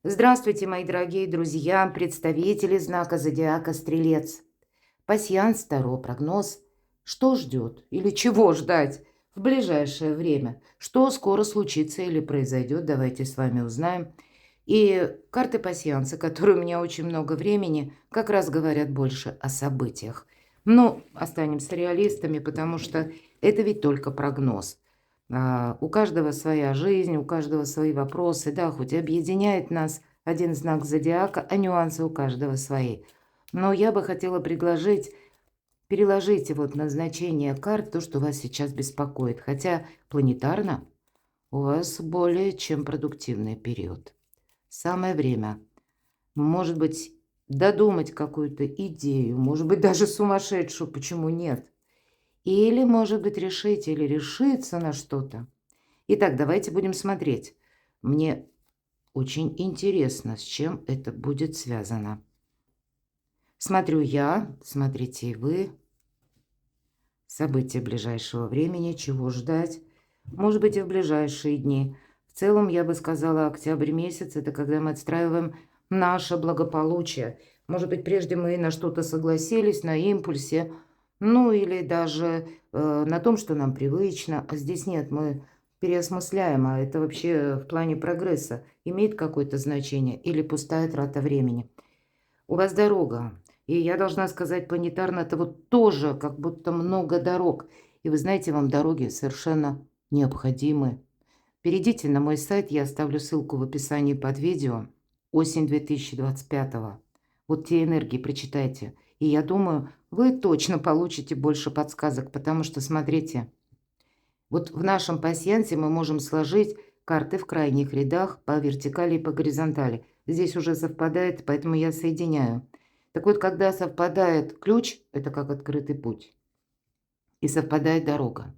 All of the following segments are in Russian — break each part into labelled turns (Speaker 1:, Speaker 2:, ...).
Speaker 1: Здравствуйте, мои дорогие друзья, представители знака зодиака Стрелец. Пасьянс Таро прогноз. Что ждет или чего ждать в ближайшее время? Что скоро случится или произойдет, давайте с вами узнаем. И карты пасьянса, которые у меня очень много времени, как раз говорят больше о событиях. Но останемся реалистами, потому что это ведь только прогноз. У каждого своя жизнь, у каждого свои вопросы, да, хоть и объединяет нас один знак зодиака, а нюансы у каждого свои. Но я бы хотела предложить, переложите вот на значение карт то, что вас сейчас беспокоит. Хотя планетарно у вас более чем продуктивный период. Самое время, может быть, додумать какую-то идею, может быть, даже сумасшедшую, почему нет? Или, может быть, решить или решиться на что-то. Итак, давайте будем смотреть. Мне очень интересно, с чем это будет связано. Смотрю я, смотрите и вы. События ближайшего времени, чего ждать. Может быть, и в ближайшие дни. В целом, я бы сказала, октябрь месяц – это когда мы отстраиваем наше благополучие. Может быть, прежде мы на что-то согласились, на импульсе, ну или даже на том, что нам привычно. А здесь нет, мы переосмысляем, а это вообще в плане прогресса имеет какое-то значение или пустая трата времени. У вас дорога. И я должна сказать, планетарно это вот тоже как будто много дорог. И вы знаете, вам дороги совершенно необходимы. Перейдите на мой сайт, я оставлю ссылку в описании под видео. Осень 2025. Вот те энергии прочитайте. И я думаю, вы точно получите больше подсказок, потому что, смотрите, вот в нашем пасьянсе мы можем сложить карты в крайних рядах по вертикали и по горизонтали. Здесь уже совпадает, поэтому я соединяю. Так вот, когда совпадает ключ, это как открытый путь, и совпадает дорога.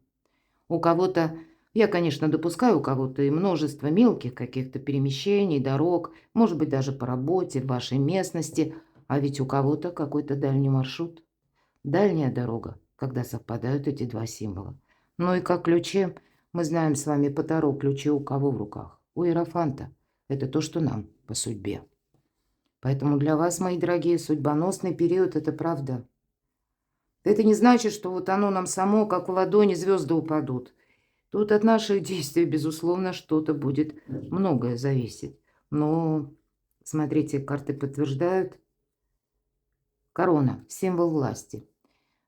Speaker 1: У кого-то, я, конечно, допускаю, у кого-то и множество мелких каких-то перемещений, дорог, может быть, даже по работе, в вашей местности, а ведь у кого-то какой-то дальний маршрут. Дальняя дорога, когда совпадают эти два символа. Ну и как ключи, мы знаем с вами по Таро, ключи у кого в руках? У Иерофанта. Это то, что нам по судьбе. Поэтому для вас, мои дорогие, судьбоносный период – это правда. Это не значит, что вот оно нам само, как в ладони, звезды упадут. Тут от наших действий, безусловно, что-то будет, многое зависеть. Но, смотрите, карты подтверждают. Корона – символ власти.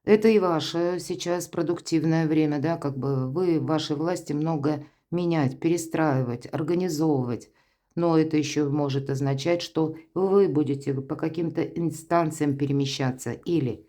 Speaker 1: Это и ваше сейчас продуктивное время, да, как бы вы в вашей власти многое менять, перестраивать, организовывать. Но это еще может означать, что вы будете по каким-то инстанциям перемещаться или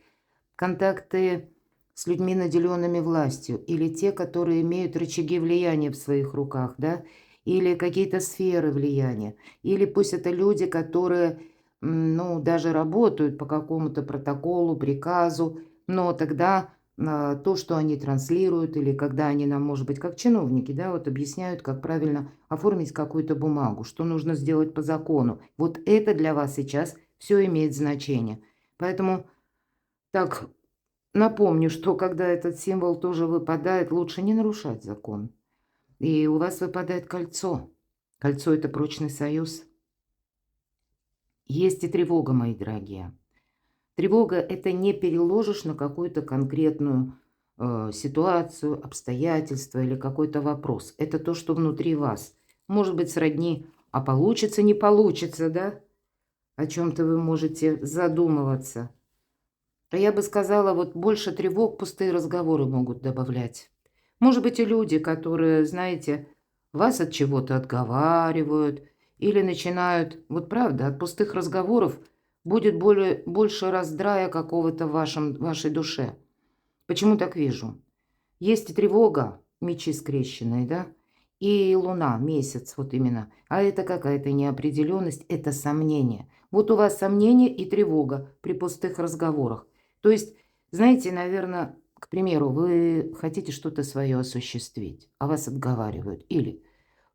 Speaker 1: контакты с людьми, наделенными властью, или те, которые имеют рычаги влияния в своих руках, да, или какие-то сферы влияния, или пусть это люди, которые, ну, даже работают по какому-то протоколу, приказу, но тогда то, что они транслируют, или когда они нам, может быть, как чиновники, да, вот объясняют, как правильно оформить какую-то бумагу, что нужно сделать по закону. Вот это для вас сейчас все имеет значение. Поэтому так напомню, что когда этот символ тоже выпадает, лучше не нарушать закон. И у вас выпадает кольцо. Кольцо – это прочный союз. Есть и тревога, мои дорогие. Тревога – это не переложишь на какую-то конкретную ситуацию, обстоятельства или какой-то вопрос. Это то, что внутри вас. Может быть, сродни, а получится, не получится, да? О чем-то вы можете задумываться. А я бы сказала, вот больше тревог пустые разговоры могут добавлять. Может быть, и люди, которые, знаете, вас от чего-то отговаривают или начинают, вот правда, от пустых разговоров будет больше раздрая какого-то в вашей душе. Почему так вижу? Есть и тревога, мечи скрещенные, да? И луна, месяц, вот именно. А это какая-то неопределенность, это сомнение. Вот у вас сомнение и тревога при пустых разговорах. То есть, знаете, наверное, к примеру, вы хотите что-то свое осуществить, а вас отговаривают. Или,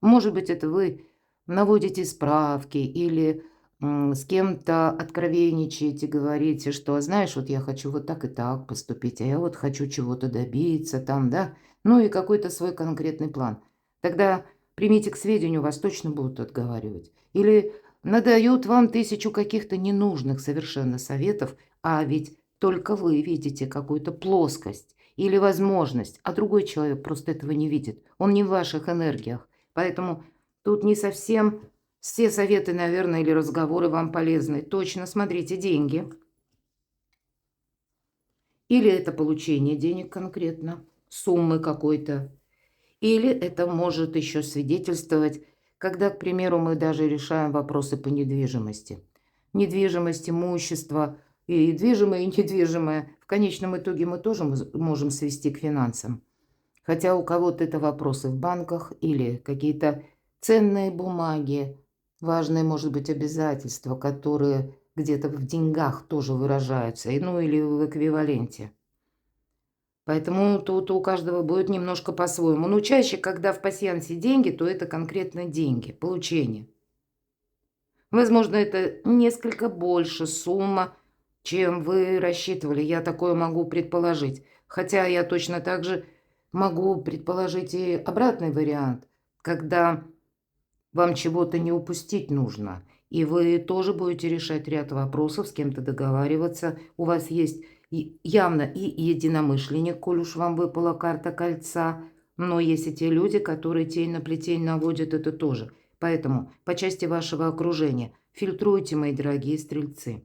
Speaker 1: может быть, это вы наводите справки или с кем-то откровенничаете, говорите, что, знаешь, вот я хочу вот так и так поступить, а я вот хочу чего-то добиться там, да, ну и какой-то свой конкретный план. Тогда примите к сведению, вас точно будут отговаривать. Или надают вам тысячу каких-то ненужных совершенно советов, а ведь только вы видите какую-то плоскость или возможность, а другой человек просто этого не видит. Он не в ваших энергиях. Поэтому тут не совсем все советы, наверное, или разговоры вам полезны. Точно, смотрите, деньги. Или это получение денег конкретно, суммы какой-то. Или это может еще свидетельствовать, когда, к примеру, мы даже решаем вопросы по недвижимости. Недвижимость, имущество, и движимое, и недвижимое. В конечном итоге мы тоже можем свести к финансам. Хотя у кого-то это вопросы в банках или какие-то ценные бумаги, важные, может быть, обязательства, которые где-то в деньгах тоже выражаются, ну или в эквиваленте. Поэтому тут у каждого будет немножко по-своему. Но чаще, когда в пасьянсе деньги, то это конкретно деньги, получение. Возможно, это несколько больше сумма, чем вы рассчитывали. Я такое могу предположить. Хотя я точно так же могу предположить и обратный вариант, когда вам чего-то не упустить нужно. И вы тоже будете решать ряд вопросов, с кем-то договариваться. У вас есть явно и единомышленник, коль уж вам выпала карта кольца. Но есть и те люди, которые тень на плетень наводят, это тоже. Поэтому по части вашего окружения фильтруйте, мои дорогие стрельцы.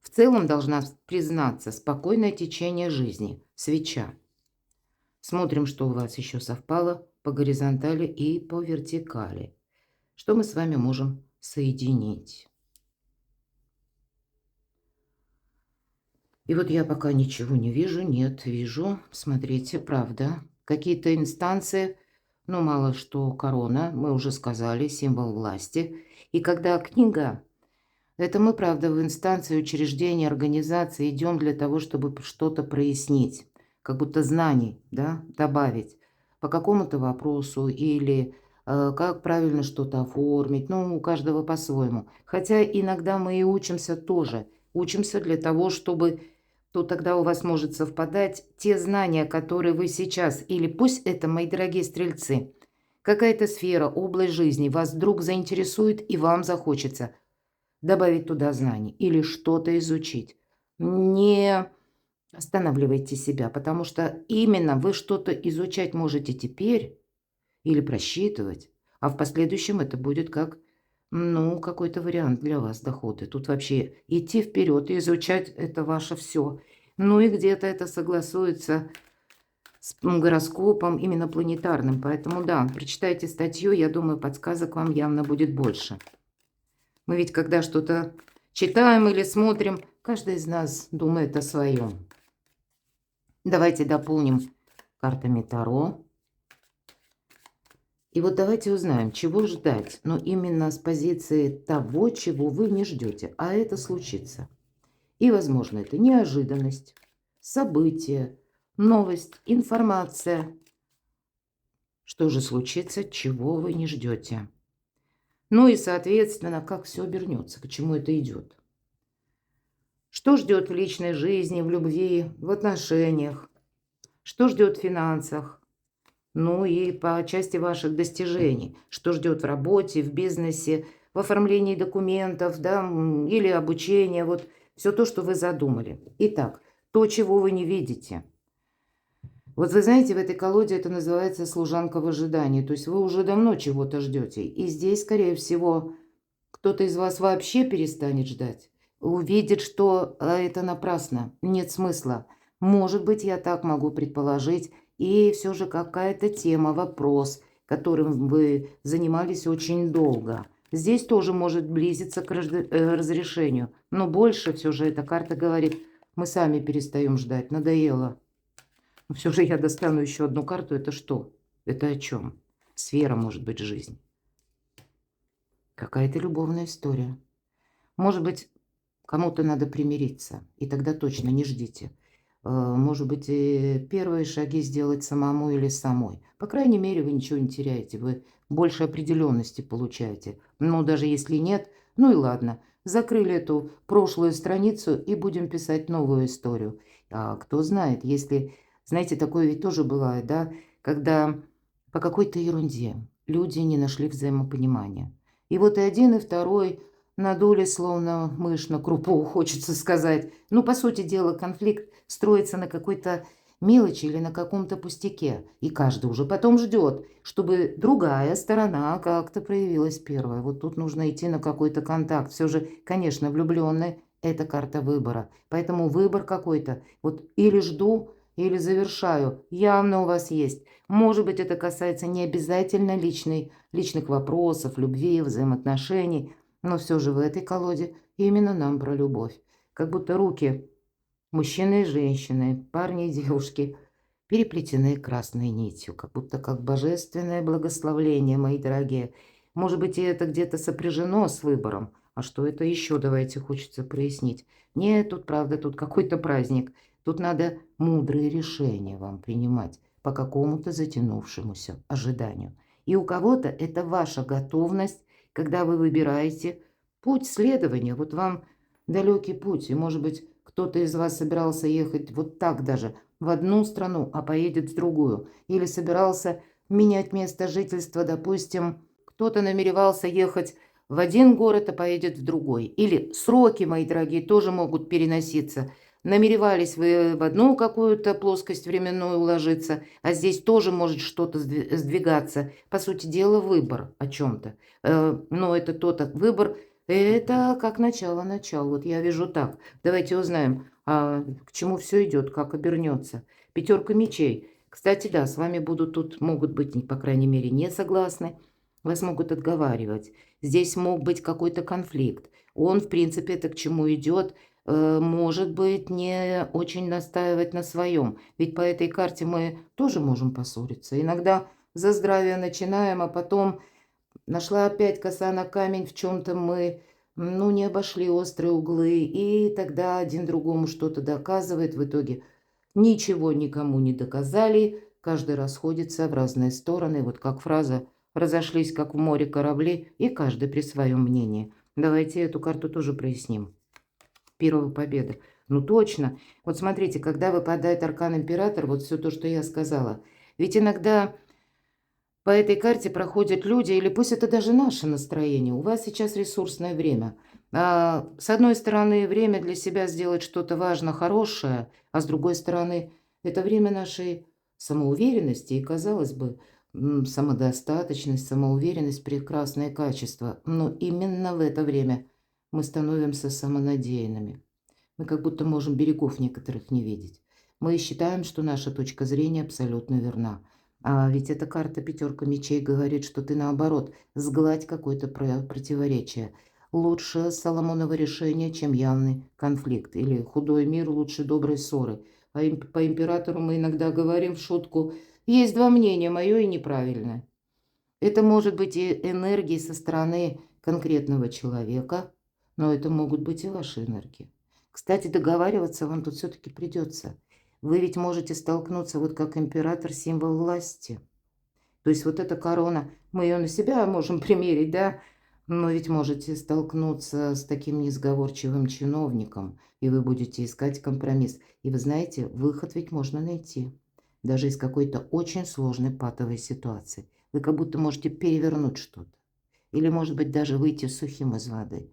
Speaker 1: В целом, должна признаться, спокойное течение жизни. Свеча. Смотрим, что у вас еще совпало по горизонтали и по вертикали. Что мы с вами можем соединить. И вот я пока ничего не вижу. Нет, вижу. Смотрите, правда. Какие-то инстанции, ну, мало что корона, мы уже сказали, символ власти. И когда книга, это мы, правда, в инстанции, учреждения, организации идем для того, чтобы что-то прояснить. Как будто знаний, да, добавить по какому-то вопросу или как правильно что-то оформить. Ну, у каждого по-своему. Хотя иногда мы и учимся тоже. Учимся для того, чтобы... то тогда у вас может совпадать те знания, которые вы сейчас, или пусть это, мои дорогие стрельцы, какая-то сфера, область жизни вас вдруг заинтересует и вам захочется добавить туда знаний или что-то изучить. Не останавливайте себя, потому что именно вы что-то изучать можете теперь или просчитывать, а в последующем это будет как, ну, какой-то вариант для вас дохода. Тут вообще идти вперед и изучать это ваше все. Ну и где-то это согласуется с гороскопом именно планетарным. Поэтому да, прочитайте статью, я думаю, подсказок вам явно будет больше. Мы ведь когда что-то читаем или смотрим, каждый из нас думает о своем. Давайте дополним картами Таро. И вот давайте узнаем, чего ждать, но именно с позиции того, чего вы не ждете, а это случится. И, возможно, это неожиданность, событие, новость, информация. Что же случится, чего вы не ждете? Ну и, соответственно, как все обернется, к чему это идет. Что ждет в личной жизни, в любви, в отношениях? Что ждет в финансах? Ну и по части ваших достижений. Что ждет в работе, в бизнесе, в оформлении документов, да, или обучения. Вот все то, что вы задумали. Итак, то, чего вы не видите. Вот вы знаете, в этой колоде это называется служанка в ожидании. То есть вы уже давно чего-то ждете. И здесь, скорее всего, кто-то из вас вообще перестанет ждать. Увидит, что это напрасно, нет смысла. Может быть, я так могу предположить. И все же какая-то тема, вопрос, которым вы занимались очень долго. Здесь тоже может близиться к разрешению. Но больше все же эта карта говорит, мы сами перестаем ждать, надоело. Но все же я достану еще одну карту. Это что? Это о чем? Сфера, может быть, жизнь. Какая-то любовная история. Может быть, кому-то надо примириться, и тогда точно не ждите. Может быть, первые шаги сделать самому или самой. По крайней мере, вы ничего не теряете, вы больше определенности получаете. Но даже если нет, ну и ладно, закрыли эту прошлую страницу и будем писать новую историю. А кто знает, если, знаете, такое ведь тоже бывает, да, когда по какой-то ерунде люди не нашли взаимопонимания. И вот и один, и второй надули, словно мышь на крупу, хочется сказать. Ну, по сути дела, конфликт строится на какой-то мелочи или на каком-то пустяке. И каждый уже потом ждет, чтобы другая сторона как-то проявилась первая. Вот тут нужно идти на какой-то контакт. Все же, конечно, влюбленные – это карта выбора. Поэтому выбор какой-то. Вот или жду, или завершаю. Явно у вас есть. Может быть, это касается не обязательно личных вопросов, любви, взаимоотношений, но все же в этой колоде именно нам про любовь. Как будто руки мужчины и женщины, парни и девушки переплетены красной нитью, как будто как божественное благословление, мои дорогие. Может быть, и это где-то сопряжено с выбором. А что это еще, давайте, хочется прояснить. Нет, тут правда, тут какой-то праздник. Тут надо мудрые решения вам принимать по какому-то затянувшемуся ожиданию. И у кого-то это ваша готовность, когда вы выбираете путь следования. Вот вам далекий путь, и, может быть, кто-то из вас собирался ехать вот так даже в одну страну, а поедет в другую. Или собирался менять место жительства, допустим, кто-то намеревался ехать в один город, а поедет в другой. Или сроки, мои дорогие, тоже могут переноситься. Намеревались вы в одну какую-то плоскость временную уложиться, а здесь тоже может что-то сдвигаться. По сути дела, выбор о чем-то. Но это тот выбор, это как начало. Вот я вижу так. Давайте узнаем, к чему все идет, как обернется. Пятерка мечей. Кстати, да, с вами могут быть, по крайней мере, не согласны. Вас могут отговаривать. Здесь мог быть какой-то конфликт. Он, в принципе, это к чему идет. Может быть, не очень настаивать на своем. Ведь по этой карте мы тоже можем поссориться. Иногда за здравие начинаем, а потом нашла опять коса на камень, в чем-то мы, ну, не обошли острые углы, и тогда один другому что-то доказывает. В итоге ничего никому не доказали, каждый расходится в разные стороны. Вот как фраза «разошлись, как в море корабли», и каждый при своем мнении. Давайте эту карту тоже проясним. Первая победа. Ну точно. Вот смотрите, когда выпадает аркан император, вот все то, что я сказала. Ведь иногда по этой карте проходят люди, или пусть это даже наше настроение. У вас сейчас ресурсное время. С одной стороны, время для себя сделать что-то важно, хорошее, а с другой стороны, это время нашей самоуверенности и, казалось бы, самодостаточность, самоуверенность– прекрасное качество. Но именно в это время мы становимся самонадеянными. Мы как будто можем берегов некоторых не видеть. Мы считаем, что наша точка зрения абсолютно верна. А ведь эта карта пятерка мечей говорит, что ты наоборот, сгладь какое-то противоречие. Лучше Соломоново решение, чем явный конфликт. Или худой мир лучше доброй ссоры. По императору мы иногда говорим в шутку, есть два мнения, мое и неправильное. Это может быть и энергии со стороны конкретного человека, но это могут быть и ваши энергии. Кстати, договариваться вам тут все-таки придется. Вы ведь можете столкнуться, вот как император, символ власти. То есть вот эта корона, мы ее на себя можем примерить, да? Но ведь можете столкнуться с таким несговорчивым чиновником, и вы будете искать компромисс. И вы знаете, выход ведь можно найти. Даже из какой-то очень сложной патовой ситуации. Вы как будто можете перевернуть что-то. Или, может быть, даже выйти сухим из воды.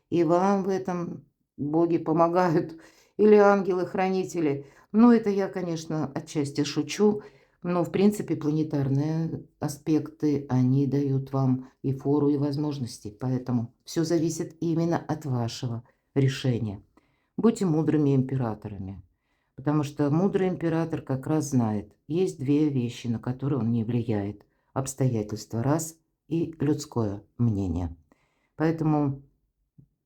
Speaker 1: И вам в этом боги помогают. Или ангелы-хранители. Ну, это я, конечно, отчасти шучу. Но, в принципе, планетарные аспекты, они дают вам и фору, и возможности. Поэтому все зависит именно от вашего решения. Будьте мудрыми императорами. Потому что мудрый император как раз знает, есть две вещи, на которые он не влияет. Обстоятельства раз и людское мнение. Поэтому,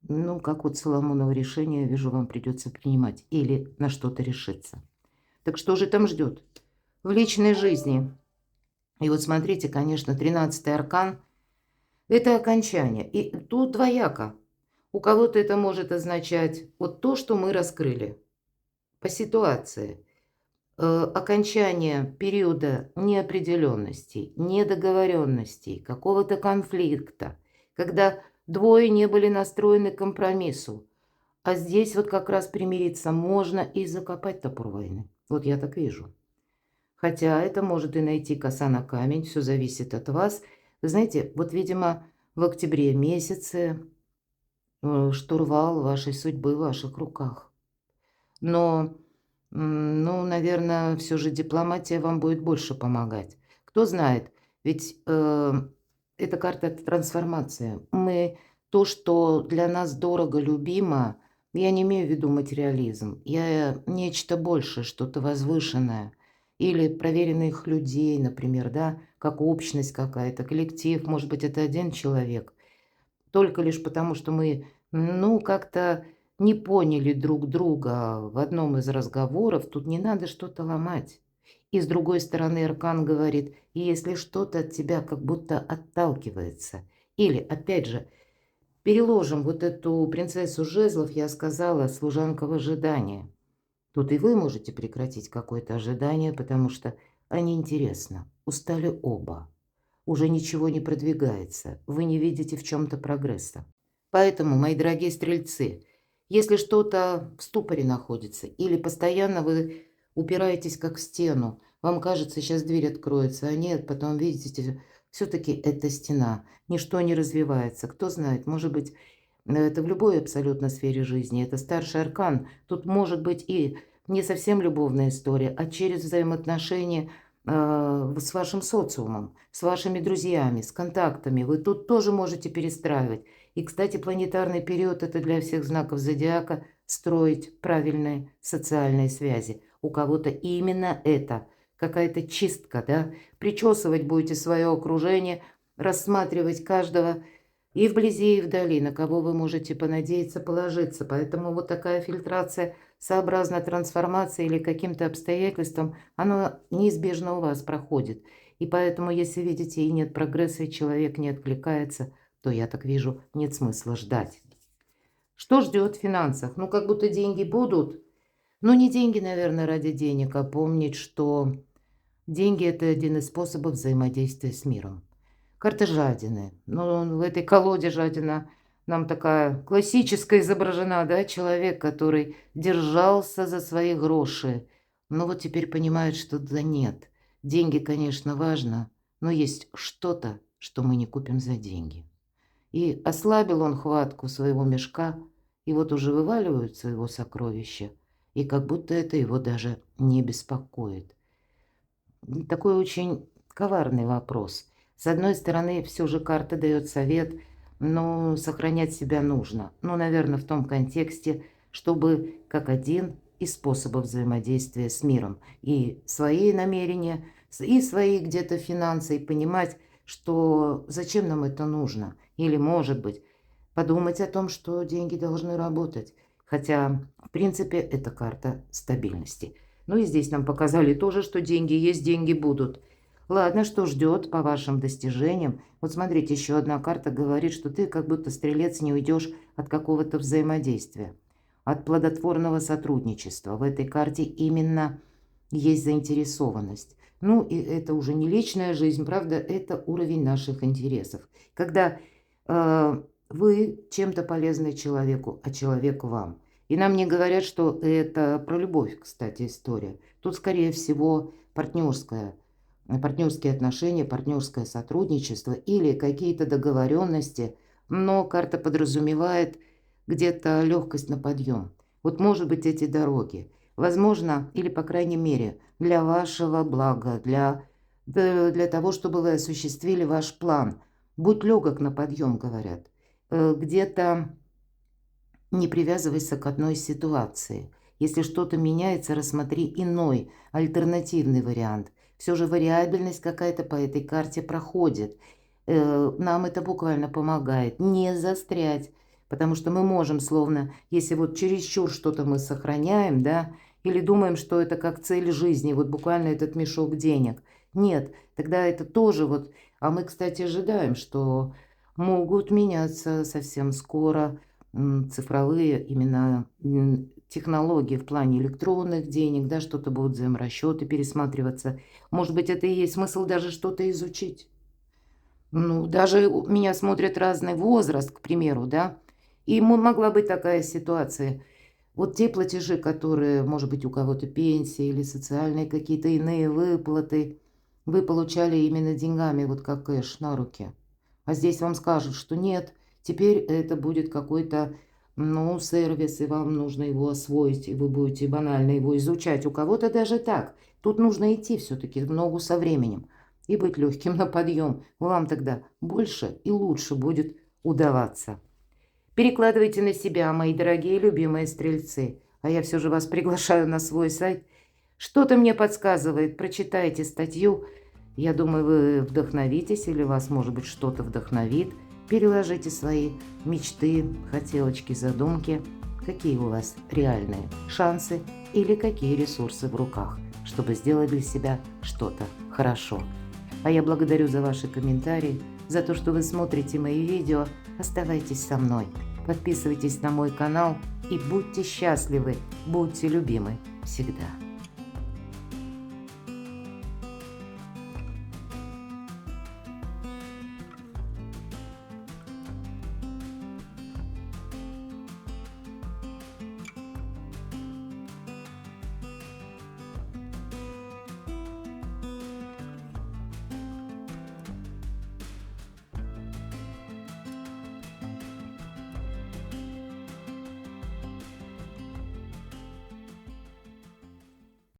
Speaker 1: ну, как вот Соломоново решение, я вижу, вам придется принимать или на что-то решиться. Так что же там ждет? В личной жизни. И вот смотрите, конечно, 13-й аркан– это окончание. И тут двояко. У кого-то это может означать вот то, что мы раскрыли по ситуации. Окончание периода неопределенностей, недоговоренностей, какого-то конфликта, когда двое не были настроены к компромиссу. А здесь вот как раз примириться можно и закопать топор войны. Вот я так вижу. Хотя это может и найти коса на камень, все зависит от вас. Вы знаете, вот, видимо, в октябре месяце штурвал вашей судьбы в ваших руках. Но, ну, наверное, все же дипломатия вам будет больше помогать. Кто знает, ведь, эта карта — это трансформация. То, что для нас дорого, любимо, я не имею в виду материализм, я нечто большее, что-то возвышенное или проверенных людей, например, да, как общность какая-то, коллектив, может быть, это один человек. Только лишь потому, что мы, ну, как-то не поняли друг друга в одном из разговоров, тут не надо что-то ломать. И с другой стороны, Аркан говорит, и если что-то от тебя как будто отталкивается, или, опять же, переложим вот эту принцессу жезлов, я сказала, служанка в ожидании. Тут и вы можете прекратить какое-то ожидание, потому что они интересно, устали оба. Уже ничего не продвигается, вы не видите в чем-то прогресса. Поэтому, мои дорогие стрельцы, если что-то в ступоре находится или постоянно вы упираетесь как в стену, вам кажется, сейчас дверь откроется, а нет, потом видите, все-таки это стена, ничто не развивается. Кто знает, может быть, это в любой абсолютно сфере жизни, это старший аркан. Тут может быть и не совсем любовная история, а через взаимоотношения с вашим социумом, с вашими друзьями, с контактами. Вы тут тоже можете перестраивать. И, кстати, планетарный период — это для всех знаков зодиака строить правильные социальные связи. У кого-то именно это, какая-то чистка, да? Причесывать будете свое окружение, рассматривать каждого и вблизи, и вдали, на кого вы можете понадеяться, положиться. Поэтому вот такая фильтрация, сообразно трансформации или каким-то обстоятельствам, она неизбежно у вас проходит. И поэтому, если видите и нет прогресса, и человек не откликается, то, я так вижу, нет смысла ждать. Что ждет в финансах? Ну, как будто деньги будут. Но не деньги, наверное, ради денег, а помнить, что деньги — это один из способов взаимодействия с миром. Карта жадины. Ну, в этой колоде жадина нам такая классическая изображена, да, человек, который держался за свои гроши, но вот теперь понимает, что да нет, деньги, конечно, важно, но есть что-то, что мы не купим за деньги. И ослабил он хватку своего мешка, и вот уже вываливаются его сокровища, и как будто это его даже не беспокоит. Такой очень коварный вопрос. С одной стороны, все же карта дает совет, но сохранять себя нужно. Ну, наверное, в том контексте, чтобы как один из способов взаимодействия с миром. И свои намерения, и свои где-то финансы, и понимать, что зачем нам это нужно. Или, может быть, подумать о том, что деньги должны работать. Хотя, в принципе, это карта стабильности. Ну и здесь нам показали тоже, что деньги есть, деньги будут. Ладно, что ждет по вашим достижениям? Вот смотрите, еще одна карта говорит, что ты как будто стрелец не уйдешь от какого-то взаимодействия, от плодотворного сотрудничества. В этой карте именно есть заинтересованность. Ну и это уже не личная жизнь, правда, это уровень наших интересов. Когда вы чем-то полезны человеку, а человек вам. И нам не говорят, что это про любовь, кстати, история. Тут, скорее всего, партнерские отношения, партнерское сотрудничество или какие-то договоренности. Но карта подразумевает где-то легкость на подъем. Вот, может быть, эти дороги. Возможно, или, по крайней мере, для вашего блага, для того, чтобы вы осуществили ваш план. Будь легок на подъем, говорят. Где-то не привязывайся к одной ситуации. Если что-то меняется, рассмотри иной, альтернативный вариант. Все же вариабельность какая-то по этой карте проходит. Нам это буквально помогает не застрять, потому что мы можем словно, если вот чересчур что-то мы сохраняем, да, или думаем, что это как цель жизни, вот буквально этот мешок денег. Нет, тогда это тоже вот... А мы, кстати, ожидаем, что могут меняться совсем скоро цифровые именно технологии в плане электронных денег, да, что-то будут взаиморасчеты пересматриваться. Может быть, это и есть смысл даже что-то изучить. Ну, даже меня смотрят разный возраст, к примеру, да, и могла быть такая ситуация. Вот те платежи, которые, может быть, у кого-то пенсии или социальные какие-то иные выплаты, вы получали именно деньгами, вот как кэш на руки. А здесь вам скажут, что нет, теперь это будет какой-то, ну, сервис, и вам нужно его освоить, и вы будете банально его изучать. У кого-то даже так. Тут нужно идти все-таки в ногу со временем и быть легким на подъем. Вам тогда больше и лучше будет удаваться. Перекладывайте на себя, мои дорогие любимые стрельцы. А я все же вас приглашаю на свой сайт. Что-то мне подсказывает, прочитайте статью. Я думаю, вы вдохновитесь, или вас, может быть, что-то вдохновит. Переложите свои мечты, хотелочки, задумки. Какие у вас реальные шансы или какие ресурсы в руках, чтобы сделать для себя что-то хорошо. А я благодарю за ваши комментарии, за то, что вы смотрите мои видео. Оставайтесь со мной, подписывайтесь на мой канал и будьте счастливы, будьте любимы всегда.